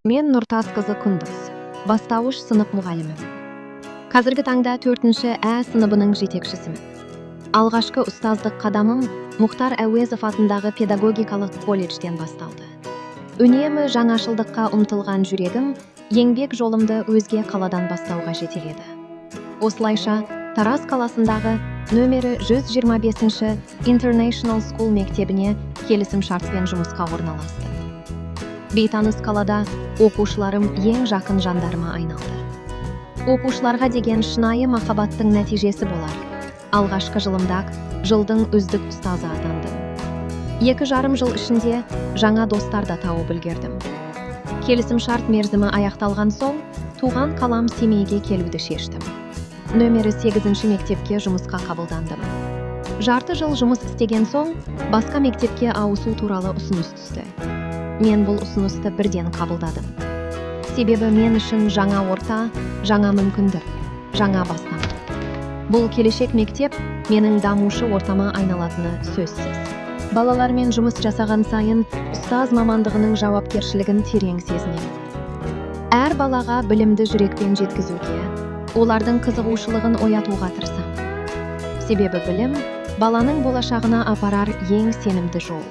Мен Нұртас қызы Күндіз, бастауыш сынып мұғалімімін. Қазіргі таңда 4-ші Ә сыныбының жетекшісімін. Алғашқы ұстаздық қадамым Мұхтар Әуезов атындағы педагогикалық колледжден басталды. Үнемі жаңашылдыққа ұмтылған жүрегім еңбек жолымды өзге қаладан бастауға жетеледі. Осылайша, Тараз қаласындағы нөмірі 125-ші International School мектебіне келісім шартпен жұмысқа орналасты. Бейтаныс қалада оқушыларым ең жақын жандарыма айналды. Оқушыларға деген шынайы махаббаттың нәтижесі болар. Алғашқы жылымда жылдың үздік ұстазы атандым. 2,5 жыл ішінде жаңа достар да тауып үлгердім. Келісім шарт мерзімі аяқталған соң, туған қалам Семейге келуді шештім. Нөмірі 8-ші мектепке жұмысқа қабылдандым. Жарты жыл жұмыс істеген соң, басқа мектепке ауысу туралы ұсыныс түсті. Мен бұл ұсынысты бірден қабылдадым. Себебі мен үшін жаңа орта, жаңа мүмкіндік, жаңа бастама. Бұл келешек мектеп менің дамушы ортама айналатыны сөзсіз. Балалармен жұмыс жасаған сайын ұстаз мамандығының жауапкершілігін терең сезінемін. Әр балаға білімді жүрекпен жеткізуге, олардың қызығушылығын оятуға тырысамын. Себебі білім баланың болашағына апарар ең сенімді жол.